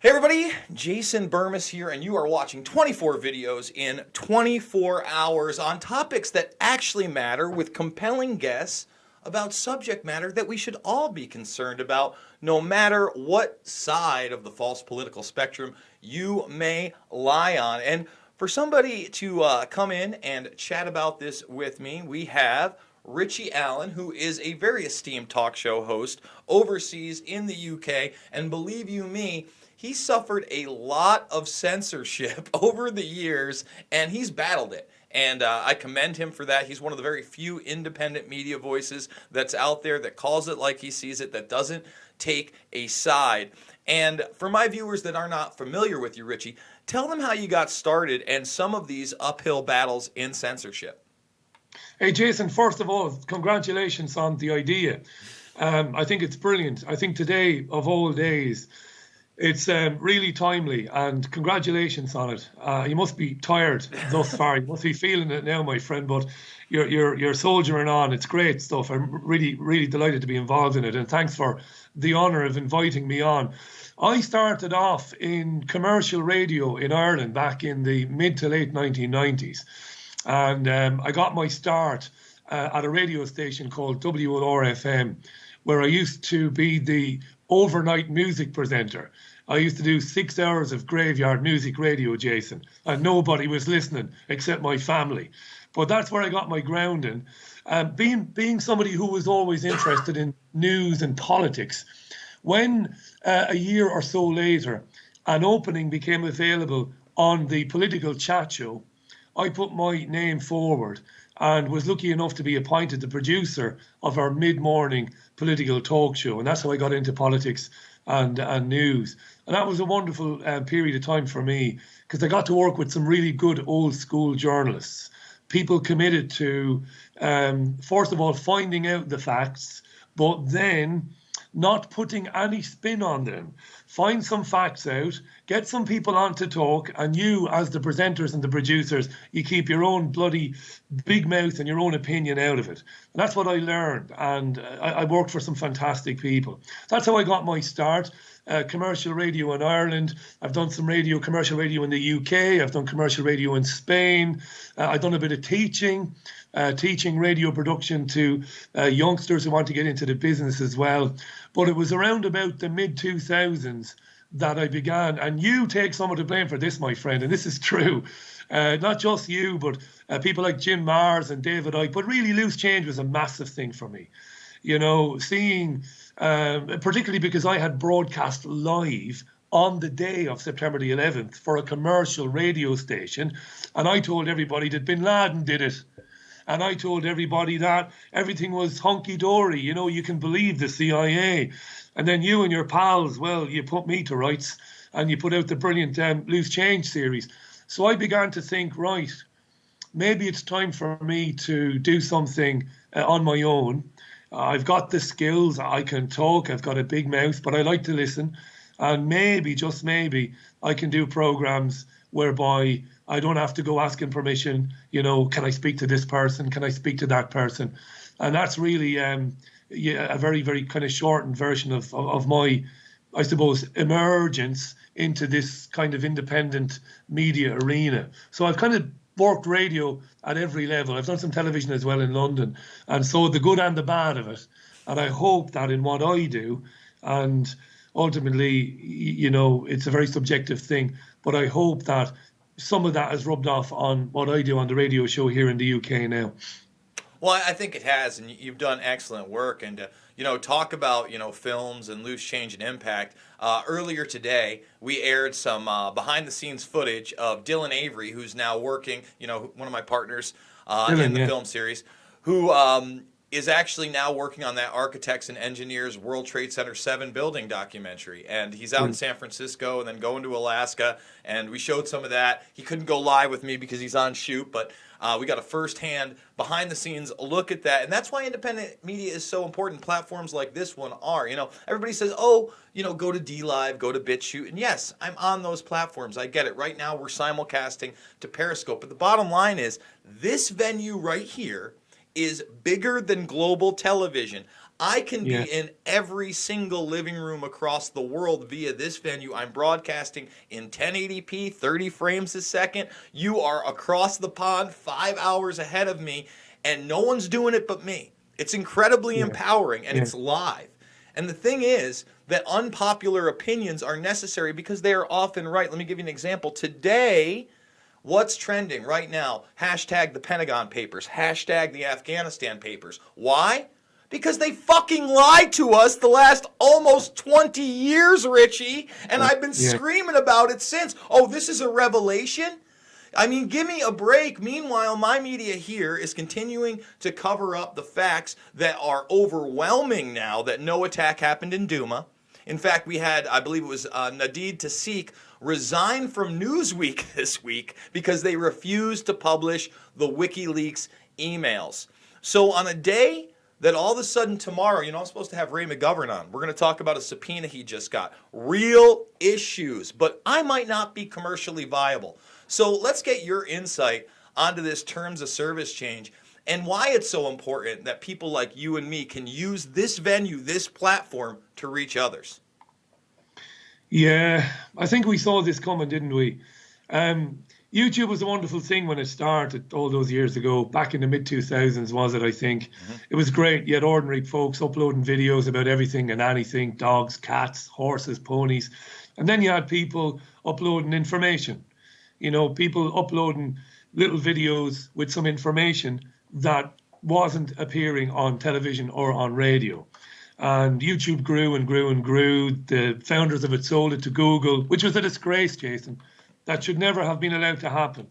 Hey everybody, Jason Burmis here, and you are watching 24 videos in 24 hours on topics that actually matter with compelling guests about subject matter that we should all be concerned about, no matter what side of the false political spectrum you may lie on. And for somebody to come in and chat about this with me, we have Richie Allen, who is a very esteemed talk show host overseas in the UK, and believe you me, he suffered a lot of censorship over the years, and he's battled it. And I commend him for that. He's one of the very few independent media voices that's out there that calls it like he sees it, that doesn't take a side. And for my viewers that are not familiar with you, Richie, tell them how you got started and some of these uphill battles in censorship. Hey, Jason, first of all, congratulations on the idea. I think it's brilliant. I think today, of all days, it's really timely, and congratulations on it. You must be tired thus far. You must be feeling it now, my friend, but you're soldiering on. It's great stuff. I'm really, really delighted to be involved in it, and thanks for the honour of inviting me on. I started off in commercial radio in Ireland back in the mid to late 1990s, and I got my start at a radio station called WLR-FM, where I used to be the overnight music presenter. I used to do 6 hours of graveyard music radio, Jason, and nobody was listening except my family. But that's where I got my grounding. Being somebody who was always interested in news and politics, when a year or so later an opening became available on the political chat show, I put my name forward and was lucky enough to be appointed the producer of our mid-morning political talk show. And that's how I got into politics and news. And that was a wonderful period of time for me, because I got to work with some really good old school journalists, people committed to, first of all, finding out the facts, but then not putting any spin on them. Find some facts out, get some people on to talk, and you, as the presenters and the producers, you keep your own bloody big mouth and your own opinion out of it. And that's what I learned, and I worked for some fantastic people. That's how I got my start. Commercial radio in Ireland. I've done some commercial radio in the UK. I've done commercial radio in Spain. I've done a bit of teaching radio production to youngsters who want to get into the business as well. But it was around about the mid-2000s that I began, and you take some of the blame for this, my friend, and this is true. Not just you, but people like Jim Mars and David Icke, but really Loose Change was a massive thing for me. You know, seeing, particularly because I had broadcast live on the day of September the 11th for a commercial radio station, and I told everybody that Bin Laden did it. And I told everybody that everything was hunky-dory, you know, you can believe the CIA. And then you and your pals, well, you put me to rights, and you put out the brilliant Loose Change series. So I began to think, right, maybe it's time for me to do something on my own. I've got the skills, I can talk, I've got a big mouth, but I like to listen. And maybe, just maybe, I can do programs whereby I don't have to go asking permission, you know, can I speak to this person? Can I speak to that person? And that's really a very, very kind of shortened version of my, I suppose, emergence into this kind of independent media arena. So I've kind of worked radio at every level. I've done some television as well in London. And so the good and the bad of it. And I hope that in what I do, and ultimately, you know, it's a very subjective thing, but I hope that some of that has rubbed off on what I do on the radio show here in the UK now. Well, I think it has, and you've done excellent work. And, you know, talk about, you know, films and Loose Change and impact. Earlier today, we aired some behind-the-scenes footage of Dylan Avery, who's now working, you know, one of my partners in the film series, who is actually now working on that Architects and Engineers World Trade Center 7 building documentary. And he's out in San Francisco and then going to Alaska. And we showed some of that. He couldn't go live with me because he's on shoot, but we got a first-hand, behind-the-scenes look at that. And that's why independent media is so important. Platforms like this one are. You know, everybody says, oh, you know, go to DLive, go to BitChute. And yes, I'm on those platforms. I get it. Right now, we're simulcasting to Periscope. But the bottom line is, this venue right here is bigger than global television. I can be Yeah. in every single living room across the world via this venue. I'm broadcasting in 1080p, 30 frames a second. You are across the pond 5 hours ahead of me, and no one's doing it but me. It's incredibly Yeah. empowering, and Yeah. it's live. And the thing is that unpopular opinions are necessary because they are often right. Let me give you an example. Today, what's trending right now? Hashtag the Pentagon Papers. Hashtag the Afghanistan Papers. Why? Because they fucking lied to us the last almost 20 years, Richie. And I've been Yeah. screaming about it since. Oh, this is a revelation? I mean, give me a break. Meanwhile, my media here is continuing to cover up the facts that are overwhelming now that no attack happened in Duma. In fact, we had, I believe it was Nadeed Tasik resign from Newsweek this week because they refused to publish the WikiLeaks emails. So on a day that all of a sudden tomorrow, I'm supposed to have Ray McGovern on. We're going to talk about a subpoena he just got. Real issues, but I might not be commercially viable. So let's get your insight onto this terms of service change and why it's so important that people like you and me can use this venue, this platform, to reach others. Yeah, I think we saw this coming, didn't we? YouTube was a wonderful thing when it started all those years ago, back in the mid-2000s, was it, I think? It was great. You had ordinary folks uploading videos about everything and anything, dogs, cats, horses, ponies. And then you had people uploading information. People uploading little videos with some information that wasn't appearing on television or on radio. And YouTube grew and grew and grew. The founders of it sold it to Google, which was a disgrace, Jason. That should never have been allowed to happen.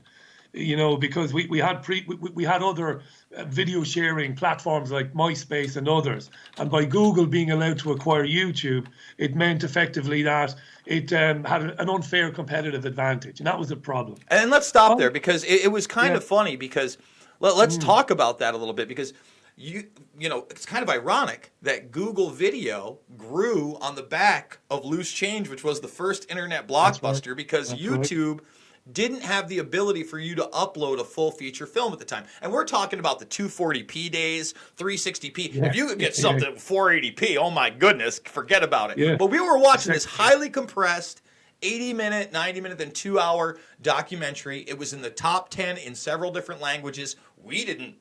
Because we had other video sharing platforms like MySpace and others, and by Google being allowed to acquire YouTube, it meant effectively that it had an unfair competitive advantage, and that was a problem. And let's stop there because it was kind of funny because let's talk about that a little bit because it's kind of ironic that Google Video grew on the back of Loose Change, which was the first internet blockbuster, because YouTube didn't have the ability for you to upload a full feature film at the time. And we're talking about the 240p days, 360p. If you could get something 480p, oh my goodness, forget about it. Yeah. But we were watching this highly compressed 80-minute, 90-minute, then 2-hour documentary. It was in the top 10 in several different languages. We didn't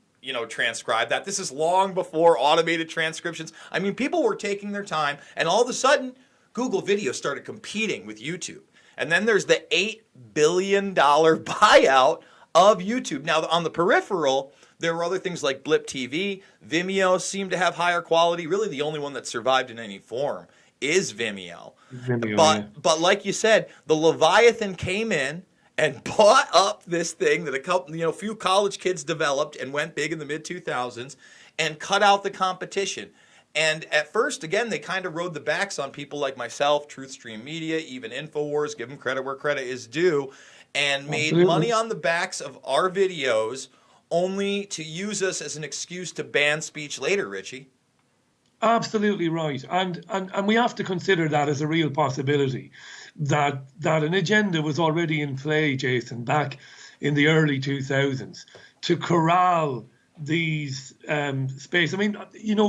transcribe that. This is long before automated transcriptions. I mean, people were taking their time, and all of a sudden, Google Video started competing with YouTube. And then there's the $8 billion buyout of YouTube. Now, on the peripheral, there were other things like Blip TV. Vimeo seemed to have higher quality. Really, the only one that survived in any form is Vimeo. But like you said, the Leviathan came in and bought up this thing that a few college kids developed and went big in the mid-2000s and cut out the competition. And at first, again, they kind of rode the backs on people like myself, TruthStream Media, even InfoWars, give them credit where credit is due, and made money on the backs of our videos only to use us as an excuse to ban speech later, Richie. Absolutely right. And we have to consider that as a real possibility, that an agenda was already in play, Jason, back in the early 2000s to corral these space. I mean,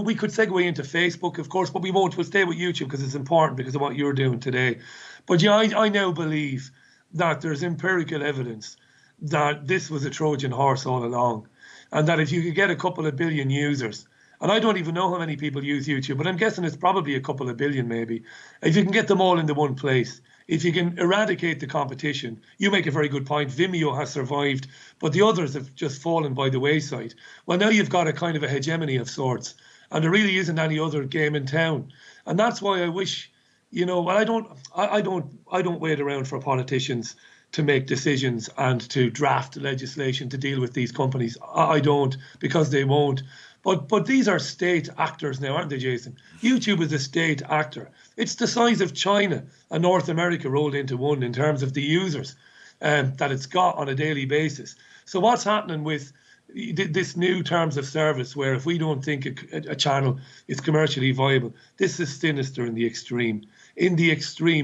we could segue into Facebook, of course, but we won't. We'll stay with YouTube because it's important because of what you're doing today. But I now believe that there's empirical evidence that this was a Trojan horse all along, and that if you could get a couple of billion users, and I don't even know how many people use YouTube, but I'm guessing it's probably a couple of billion maybe, if you can get them all into one place, if you can eradicate the competition. You make a very good point. Vimeo has survived, but the others have just fallen by the wayside. Well, now you've got a kind of a hegemony of sorts, and there really isn't any other game in town. And that's why I wish, I don't wait around for politicians to make decisions and to draft legislation to deal with these companies. I don't, because they won't. But these are state actors now, aren't they, Jason? YouTube is a state actor. It's the size of China and North America rolled into one in terms of the users that it's got on a daily basis. So what's happening with this new terms of service, where if we don't think a channel is commercially viable, this is sinister in the extreme,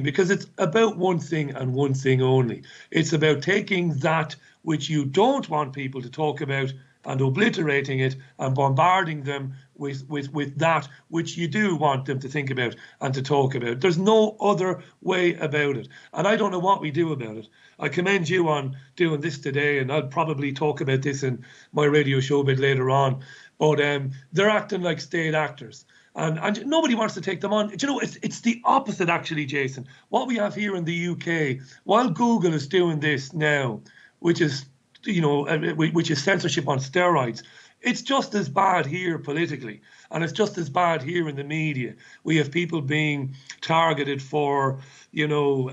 because it's about one thing and one thing only. It's about taking that which you don't want people to talk about and obliterating it and bombarding them with that which you do want them to think about and to talk about. There's no other way about it. And I don't know what we do about it. I commend you on doing this today, and I'll probably talk about this in my radio show a bit later on. But they're acting like state actors. And nobody wants to take them on. You know, it's the opposite, actually, Jason. What we have here in the UK, while Google is doing this now, which is, you know, which is censorship on steroids, it's just as bad here politically, and it's just as bad here in the media. We have people being targeted for, you know,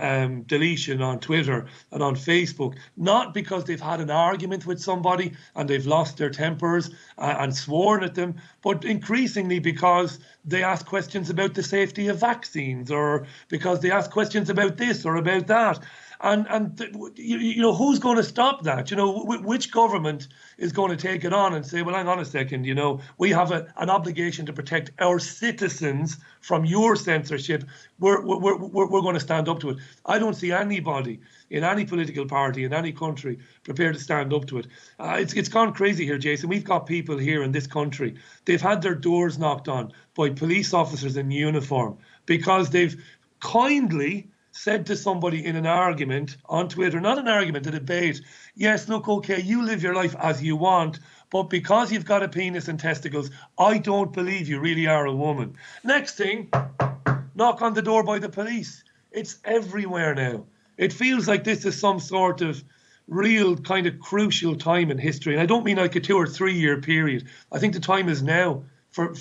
deletion on Twitter and on Facebook, not because they've had an argument with somebody and they've lost their tempers and sworn at them, but increasingly because they ask questions about the safety of vaccines, or because they ask questions about this or about that. And you know, who's going to stop that? You know, which government is going to take it on and say, well, hang on a second, you know, we have an obligation to protect our citizens from your censorship. We're going to stand up to it. I don't see anybody in any political party in any country prepared to stand up to it. It's gone crazy here, Jason. We've got people here in this country. They've had their doors knocked on by police officers in uniform because they've kindly said to somebody in an argument on Twitter, not an argument, a debate, yes, look, okay, you live your life as you want, but because you've got a penis and testicles, I don't believe you really are a woman. Next thing, knock on the door by the police. It's everywhere now. It feels like this is some sort of real kind of crucial time in history. And I don't mean like a 2 or 3 year period. I think the time is now for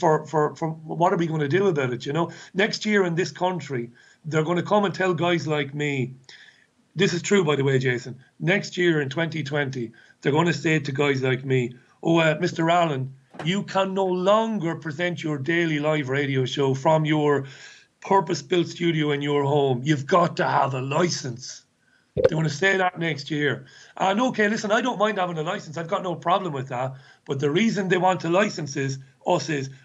what are we going to do about it, you know? Next year in this country, they're going to come and tell guys like me, this is true, by the way, Jason, next year in 2020, they're going to say to guys like me, oh, Mr. Allen, you can no longer present your daily live radio show from your purpose-built studio in your home. You've got to have a license. They want to say that next year. And okay, listen, I don't mind having a license. I've got no problem with that. But the reason they want a license is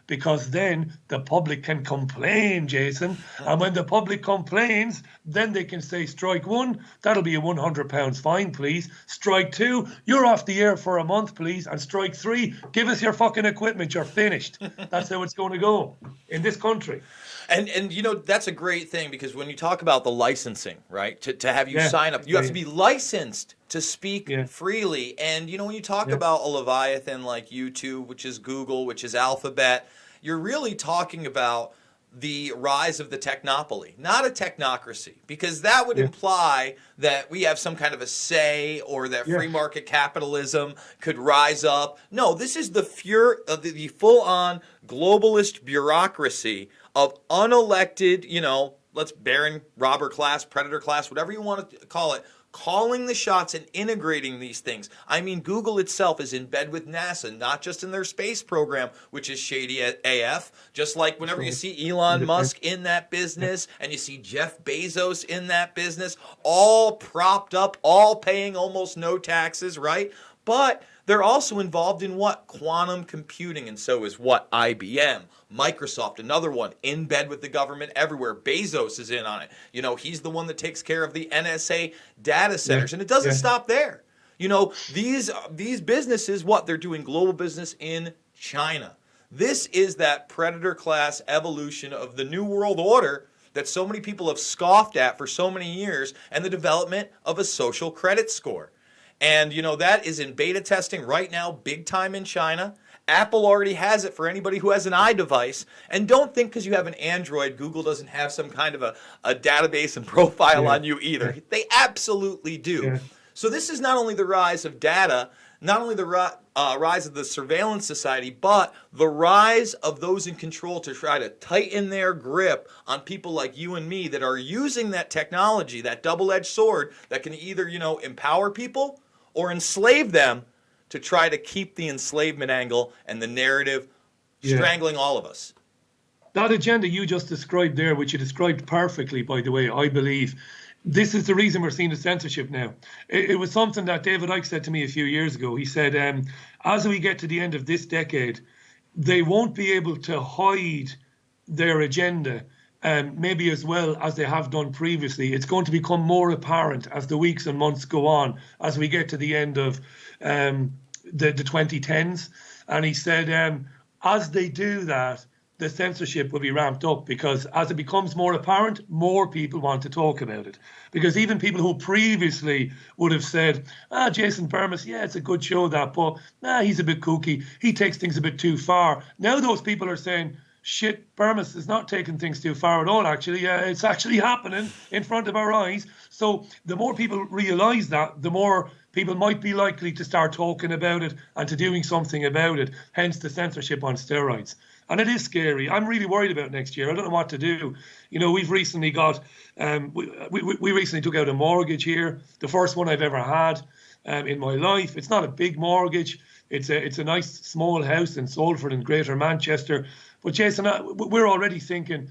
because then the public can complain, Jason. And when the public complains, then they can say, strike one, that'll be a £100 fine, please. Strike two, you're off the air for a month, please. And strike three, give us your fucking equipment, you're finished. That's how it's going to go in this country. And you know, that's a great thing, because when you talk about the licensing, right, to have you sign up, you have to be licensed to speak freely. And, you know, when you talk about a leviathan like YouTube, which is Google, which is Alphabet, you're really talking about the rise of the technopoly, not a technocracy, because that would imply that we have some kind of a say, or that free market capitalism could rise up. No, this is the full-on globalist bureaucracy of unelected, you know, let's baron, robber class, predator class, whatever you want to call it, calling the shots and integrating these things. I mean, Google itself is in bed with NASA, not just in their space program, which is shady AF, just like whenever you see Elon Musk in that business and you see Jeff Bezos in that business, all propped up, all paying almost no taxes, right? But they're also involved in what? Quantum computing. And so is what? IBM. Microsoft, another one, in bed with the government everywhere. Bezos is in on it. You know, he's the one that takes care of the NSA data centers. And it doesn't stop there. You know, these businesses, what? They're doing global business in China. This is that predator class evolution of the New World Order that so many people have scoffed at for so many years, and the development of a social credit score. And, you know, that is in beta testing right now, big time in China. Apple already has it for anybody who has an iDevice. And don't think because you have an Android, Google doesn't have some kind of a database and profile on you either. They absolutely do. So this is not only the rise of data, not only the rise of the surveillance society, but the rise of those in control to try to tighten their grip on people like you and me that are using that technology, that double-edged sword that can either, you know, empower people or enslave them, to try to keep the enslavement angle and the narrative strangling all of us. That agenda you just described there, which you described perfectly, by the way, I believe, this is the reason we're seeing the censorship now. It was something that David Icke said to me a few years ago. He said, as we get to the end of this decade, they won't be able to hide their agenda maybe as well as they have done previously. It's going to become more apparent as the weeks and months go on, as we get to the end of the 2010s. And he said, as they do that, the censorship will be ramped up, because as it becomes more apparent, more people want to talk about it. Because even people who previously would have said, Jason Bermas, yeah, it's a good show that, but he's a bit kooky. He takes things a bit too far. Now those people are saying, shit, Bermas is not taking things too far at all, actually. It's actually happening in front of our eyes. So the more people realise that, the more people might be likely to start talking about it and to doing something about it, hence the censorship on steroids. And it is scary. I'm really worried about next year. I don't know what to do. We've recently got, we recently took out a mortgage here, the first one I've ever had in my life. It's not a big mortgage. It's a nice small house in Salford in Greater Manchester. But Jason, we're already thinking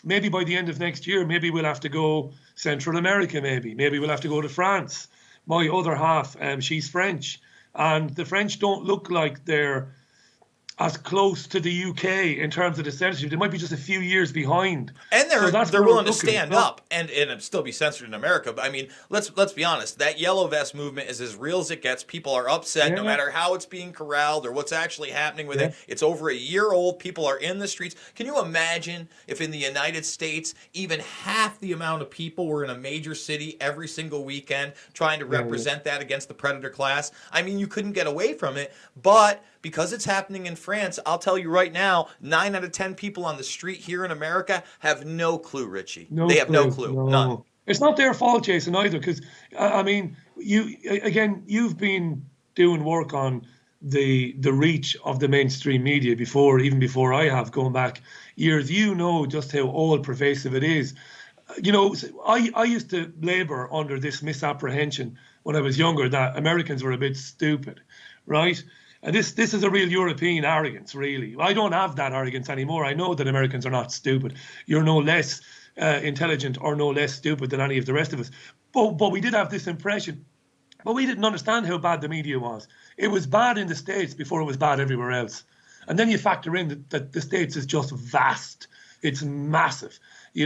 maybe by the end of next year, maybe we'll have to go Central America, maybe we'll have to go to France. My other half, she's French, and the French don't look like they're as close to the UK in terms of the censorship. They might be just a few years behind. And they're willing to stand up and still be censored in America. But I mean, let's be honest. That yellow vest movement is as real as it gets. People are upset no matter how it's being corralled or what's actually happening with it. It's over a year old. People are in the streets. Can you imagine if in the United States even half the amount of people were in a major city every single weekend trying to represent that against the predator class? I mean, you couldn't get away from it. But because it's happening in France, I'll tell you right now, 9 out of 10 people on the street here in America have no clue, Richie. They have no clue. None. It's not their fault, Jason, either, because, I mean, you've been doing work on the reach of the mainstream media even before I have, going back years. You know just how all-pervasive it is. I used to labour under this misapprehension when I was younger that Americans were a bit stupid, right? And this is a real European arrogance, really. I don't have that arrogance anymore. I know that Americans are not stupid. You're no less intelligent or no less stupid than any of the rest of us. But we did have this impression. But we didn't understand how bad the media was. It was bad in the States before it was bad everywhere else. And then you factor in that the States is just vast. It's massive. We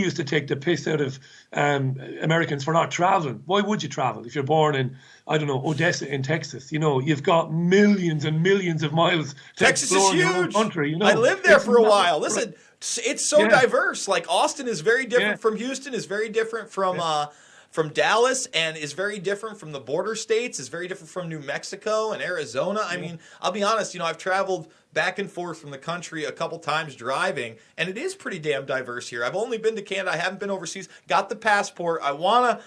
used to take the piss out of Americans for not traveling. Why would you travel if you're born in, I don't know, Odessa in Texas? You've got millions and millions of miles to Texas explore is huge. Your own country. I lived there for a while. Listen, it's so diverse. Like Austin is very different from Houston, is very different from Dallas, and is very different from the border states, is very different from New Mexico and Arizona. I mean, I'll be honest, I've traveled back and forth from the country a couple times driving, and it is pretty damn diverse here. I've only been to Canada. I haven't been overseas. Got the passport. I wanna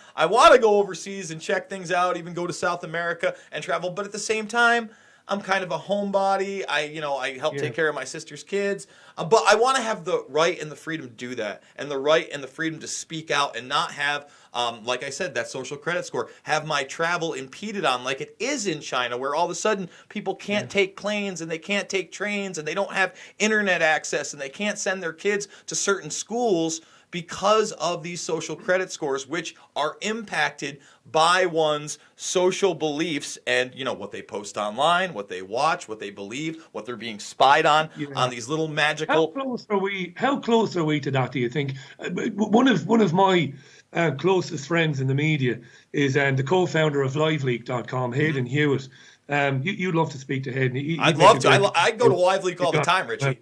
go overseas and check things out, even go to South America and travel. But at the same time, I'm kind of a homebody. I help take care of my sister's kids. But I want to have the right and the freedom to do that, and the right and the freedom to speak out and not have, like I said, that social credit score, have my travel impeded on like it is in China, where all of a sudden people can't take planes and they can't take trains and they don't have internet access and they can't send their kids to certain schools because of these social credit scores, which are impacted by one's social beliefs and, what they post online, what they watch, what they believe, what they're being spied on these little magical... How close are we to that, do you think? One of my closest friends in the media is the co-founder of LiveLeak.com, Hayden Hewitt. You'd love to speak to Hayden. I'd love to. I go to LiveLeak all the time, Richie.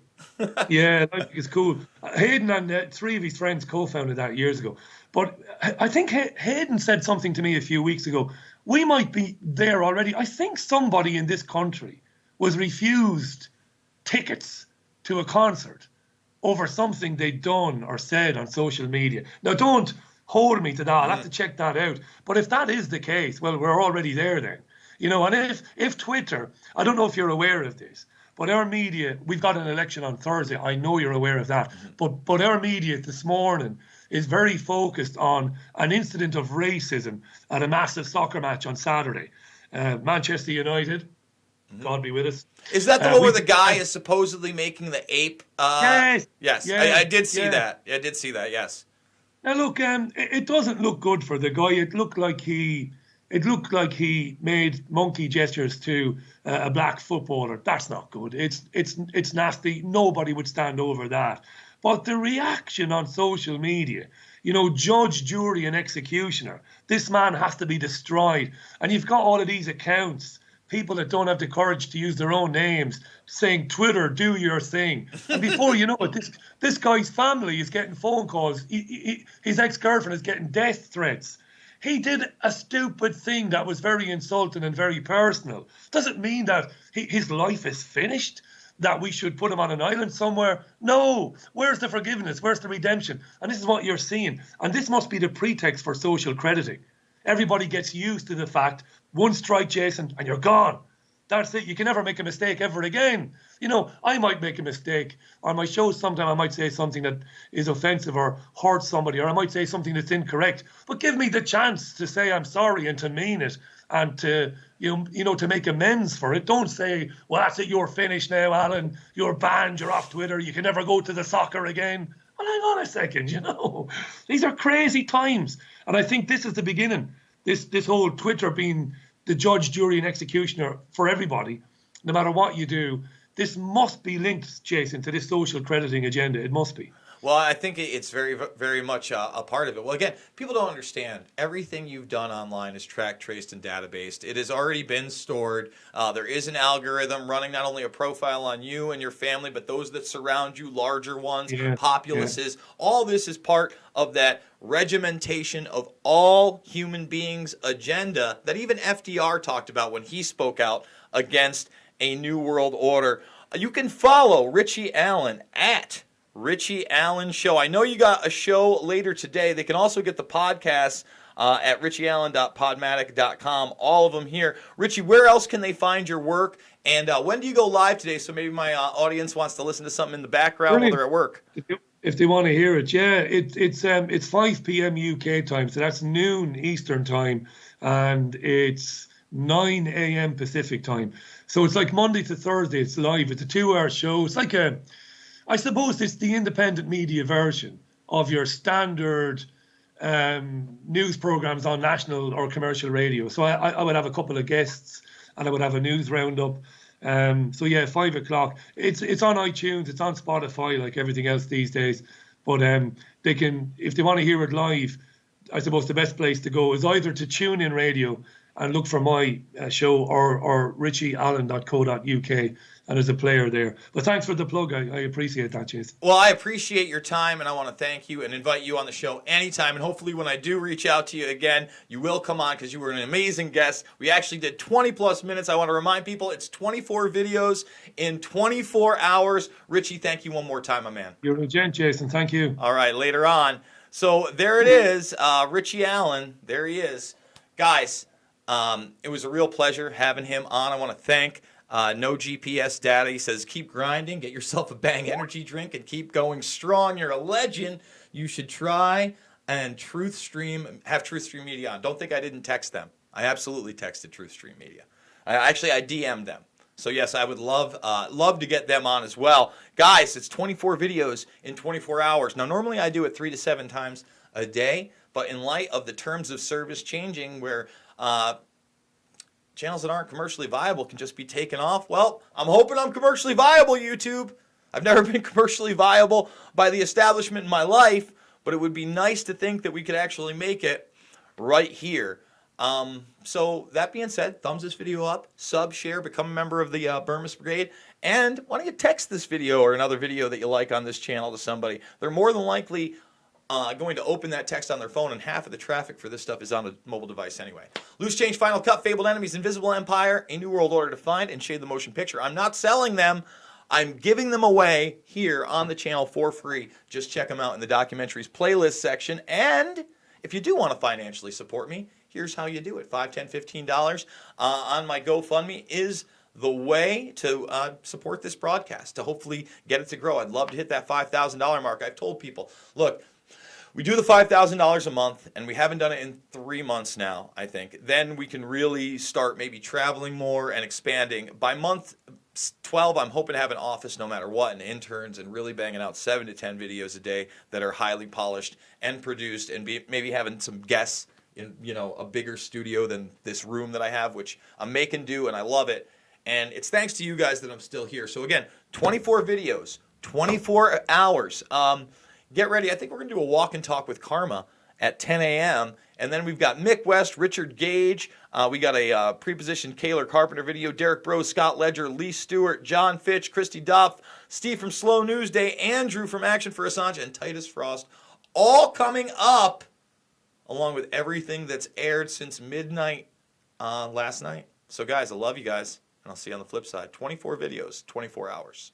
Yeah, I think it's cool. Hayden and 3 of his friends co-founded that years ago. But I think Hayden said something to me a few weeks ago. We might be there already. I think somebody in this country was refused tickets to a concert over something they'd done or said on social media. Now, don't hold me to that. I'll have to check that out. But if that is the case, well, we're already there then. And if Twitter, I don't know if you're aware of this, but our media, we've got an election on Thursday. I know you're aware of that. But our media this morning is very focused on an incident of racism at a massive soccer match on Saturday. Manchester United, God be with us. Is that the one where the guy is supposedly making the ape? Yes. Yes. I did see that. I did see that, yes. Now, look, it doesn't look good for the guy. It looked like he made monkey gestures to a black footballer. That's not good. It's nasty. Nobody would stand over that. But the reaction on social media, judge, jury, and executioner. This man has to be destroyed. And you've got all of these accounts, people that don't have the courage to use their own names saying, Twitter, do your thing. And before you know it, this guy's family is getting phone calls. His ex-girlfriend is getting death threats. He did a stupid thing that was very insulting and very personal. Doesn't mean that his life is finished, that we should put him on an island somewhere. No. Where's the forgiveness? Where's the redemption? And this is what you're seeing. And this must be the pretext for social crediting. Everybody gets used to the fact, one strike, Jason, and you're gone. That's it. You can never make a mistake ever again. You know, I might make a mistake on my show. Sometime I might say something that is offensive or hurts somebody, or I might say something that's incorrect. But give me the chance to say I'm sorry and to mean it and to, you know, to make amends for it. Don't say, well, that's it. You're finished now, Alan. You're banned. You're off Twitter. You can never go to the soccer again. Well, hang on a second, you know. These are crazy times. And I think this is the beginning. This whole Twitter being the judge, jury, and executioner for everybody, no matter what you do. This must be linked, Jason, to this social crediting agenda. It must be. Well, I think it's very, very much a part of it. Well, again, people don't understand. Everything you've done online is tracked, traced, and databased. It has already been stored. There is an algorithm running not only a profile on you and your family, but those that surround you, larger ones, populaces. Yeah. All this is part of that regimentation of all human beings' agenda that even FDR talked about when he spoke out against a new world order. You can follow Richie Allen at Richie Allen Show. I know you got a show later today. They can also get the podcasts at richieallen.podmatic.com. All of them here. Richie, where else can they find your work? And when do you go live today? So maybe my audience wants to listen to something in the background while they're at work. If they want to hear it, yeah. It's 5 p.m. UK time, so that's noon Eastern time, and it's 9 a.m. Pacific time. So it's like Monday to Thursday. It's live. It's a 2-hour show. It's like I suppose it's the independent media version of your standard news programs on national or commercial radio. So I would have a couple of guests and I would have a news roundup. So yeah, 5 o'clock. It's on iTunes. It's on Spotify, like everything else these days. But they can, if they want to hear it live, I suppose the best place to go is either to tune in radio and look for my show or richieallen.co.uk. And there's a player there. But thanks for the plug. I appreciate that, Jason. Well, I appreciate your time, and I want to thank you and invite you on the show anytime. And hopefully when I do reach out to you again, you will come on because you were an amazing guest. We actually did 20-plus minutes. I want to remind people it's 24 videos in 24 hours. Richie, thank you one more time, my man. You're a gent, Jason. Thank you. All right, later on. So there it is, Richie Allen. There he is. Guys, it was a real pleasure having him on. I want to thank No GPS Data. He says, keep grinding, get yourself a Bang energy drink, and keep going strong. You're a legend. You should try and have TruthStream Media on. Don't think I didn't text them. I absolutely texted TruthStream Media. I DM'd them. So yes, I would love to get them on as well. Guys, it's 24 videos in 24 hours. Now, normally I do it 3 to 7 times a day, but in light of the terms of service changing where channels that aren't commercially viable can just be taken off. Well, I'm hoping I'm commercially viable, YouTube. I've never been commercially viable by the establishment in my life, but it would be nice to think that we could actually make it right here. So that being said, thumbs this video up, sub, share, become a member of the Burmese Brigade, and why don't you text this video or another video that you like on this channel to somebody. They're more than likely going to open that text on their phone, and half of the traffic for this stuff is on a mobile device anyway. Loose Change, Final Cut, Fabled Enemies, Invisible Empire, A New World Order Defined, and Shade the Motion Picture. I'm not selling them. I'm giving them away here on the channel for free. Just check them out in the documentaries playlist section. And if you do want to financially support me, here's how you do it. $5, $10, $15 on my GoFundMe is the way to support this broadcast, to hopefully get it to grow. I'd love to hit that $5,000 mark. I've told people, look, we do the $5,000 a month, and we haven't done it in 3 months now, I think. Then we can really start maybe traveling more and expanding. By month 12, I'm hoping to have an office no matter what, and interns, and really banging out 7 to 10 videos a day that are highly polished and produced, and maybe having some guests in, you know, a bigger studio than this room that I have, which I'm making do, and I love it. And it's thanks to you guys that I'm still here. So again, 24 videos, 24 hours. Get ready. I think we're going to do a walk and talk with Karma at 10 a.m. And then we've got Mick West, Richard Gage. We got a prepositioned Kaylor Carpenter video. Derek Bro, Scott Ledger, Lee Stewart, John Fitch, Christy Duff, Steve from Slow News Day, Andrew from Action for Assange, and Titus Frost. All coming up, along with everything that's aired since midnight last night. So, guys, I love you guys, and I'll see you on the flip side. 24 videos, 24 hours.